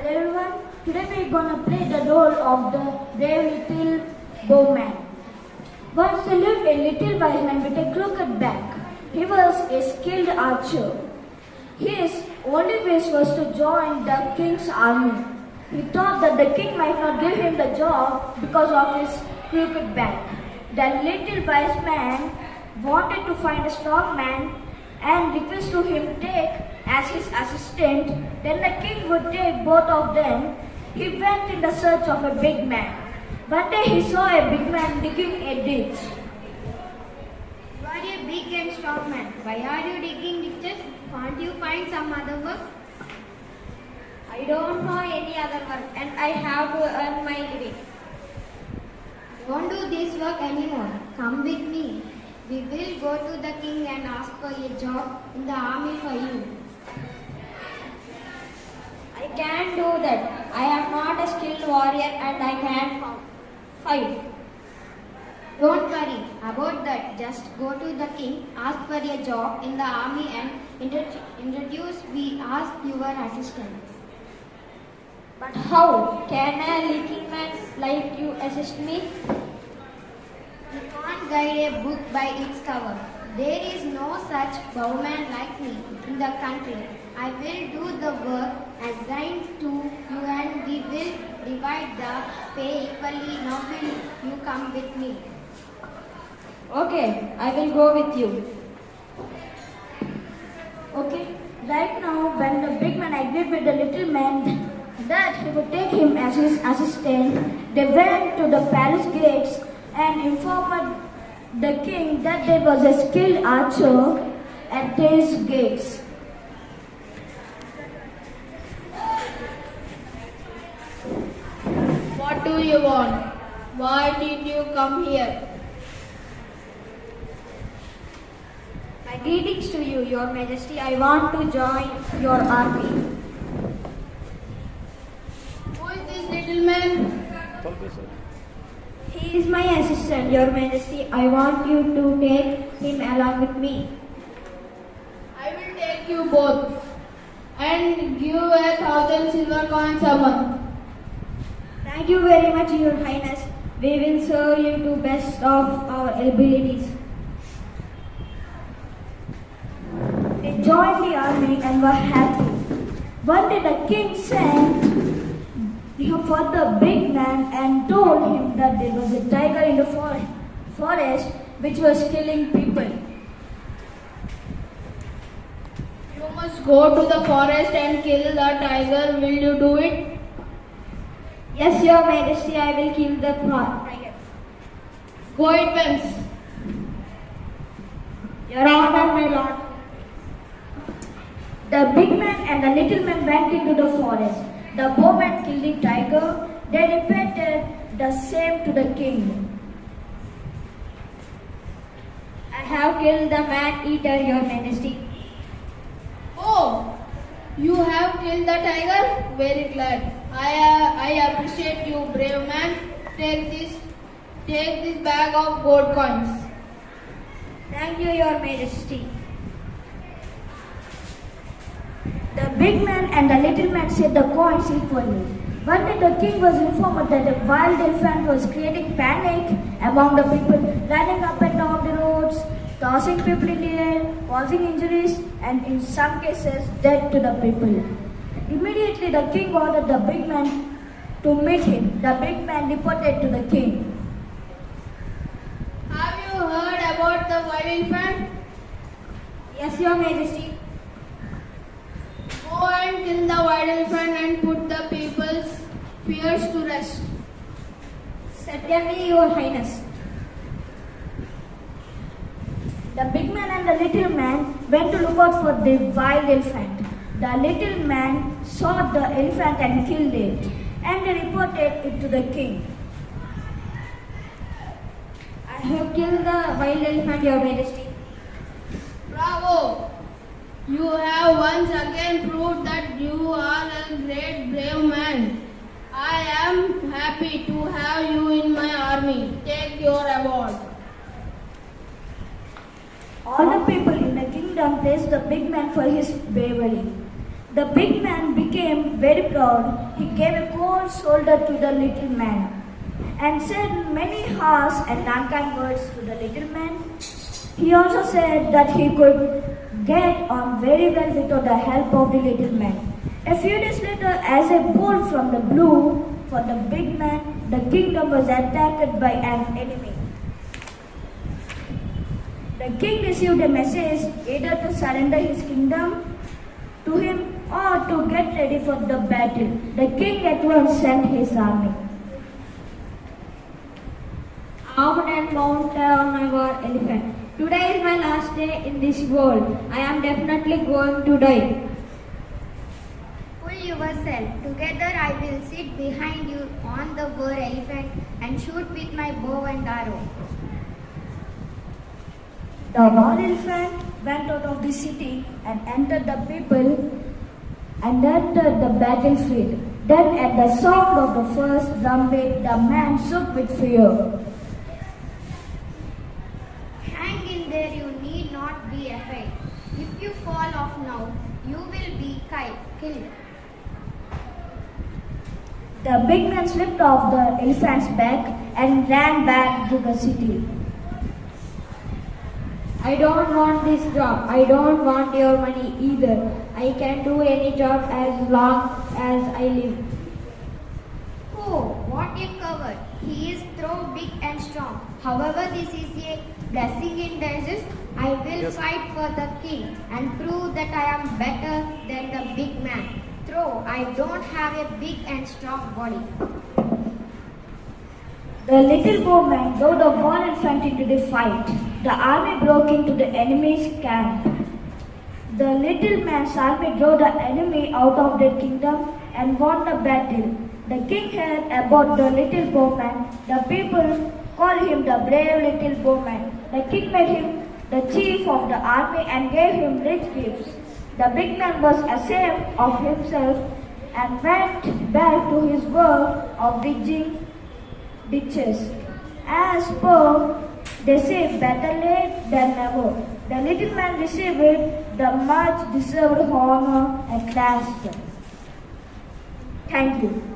Hello everyone, today we're gonna play the role of the brave little bowman. Once there lived a little wise man with a crooked back. He was a skilled archer. His only wish was to join the king's army. He thought that the king might not give him the job because of his crooked back. The little wise man wanted to find a strong man and request to him take as his assistant. Then the king would take both of them. He went in the search of a big man. One day he saw a big man digging a ditch. You are a big and strong man. Why are you digging ditches? Can't you find some other work? I don't know any other work and I have to earn my living. Don't do this work anymore. Come with me. We will go to the king and ask for a job in the army for you. I can't do that. I am not a skilled warrior and I can't fight. Don't worry about that. Just go to the king, ask for a job in the army and introduce we ask your assistant. But how can a little man like you assist me? You can't guide a book by its cover. There is no such bowman like me in the country. I will do the work assigned to you and we will divide the pay equally. Now will you come with me? Okay, I will go with you. Okay, right now when the big man agreed with the little man that he would take him as his assistant, they went to the palace gates and informed the king that there was a skilled archer at his gates. What do you want? Why did you come here? My greetings to you, Your Majesty. I want to join your army. Who is this little man? He is my assistant, Your Majesty. I want you to take him along with me. I will take you both and give 1,000 silver coins a month. Thank you very much, Your Highness. We will serve you to best of our abilities. They joined the army and were happy. One day the king sent for the big man and told him that there was a tiger in the forest which was killing people. You must go to the forest and kill the tiger. Will you do it? Yes, Your Majesty, I will kill the tiger. Go at once. Your Honor, my lord. The big man and the little man went into the forest. The bowman killed the tiger. They repeated the same to the king. I have killed the man-eater, Your Majesty. Oh, you have killed the tiger? Very glad. I appreciate you, brave man. Take this bag of gold coins. Thank you, Your Majesty. The big man and the little man said the coins equally. One day the king was informed that a wild elephant was creating panic among the people, running up and down the roads, tossing people in the air, causing injuries, and in some cases death to the people. Immediately the king ordered the big man to meet him. The big man reported to the king. Have you heard about the wild elephant? Yes, Your Majesty. Go and kill the wild elephant and put the people's fears to rest. Certainly, Your Highness. The big man and the little man went to look out for the wild elephant. The little man saw the elephant and killed it, and they reported it to the king. I have killed the wild elephant, Your Majesty. Bravo! You have once again proved that you are a great brave man. I am happy to have you in my army. Take your award. All the people in the kingdom praised the big man for his bravery. The big man became very proud. He gave a cold shoulder to the little man and said many harsh and unkind words to the little man. He also said that he could get on very well without the help of the little man. A few days later, as a bolt from the blue for the big man, the kingdom was attacked by an enemy. The king received a message either to surrender his kingdom to him or to get ready for the battle. The king at once sent his army. Armed and mounted on my war elephant. Today is my last day in this world. I am definitely going to die. Pull yourself. Together I will sit behind you on the war elephant and shoot with my bow and arrow. The war elephant went out of the city and entered the people and entered the battlefield. Then at the sound of the first drumbeat, the man shook with fear. Hang in there, you need not be afraid. If you fall off now, you will be killed. The big man slipped off the elephant's back and ran back to the city. I don't want this job. I don't want your money either. I can do any job as long as I live. Oh, what a coward. He is so big and strong. However, this is a blessing in disguise. I will fight for the king and prove that I am better than the big man. Though I don't have a big and strong body. The little bowman rode the war elephant into the fight. The army broke into the enemy's camp. The little man's army drove the enemy out of their kingdom and won the battle. The king heard about the little bowman. The people called him the brave little bowman. The king made him the chief of the army and gave him rich gifts. The big man was ashamed of himself and went back to his work of digging ditches. As per they say, better late than never. The little man received the much deserved honor at last. Thank you.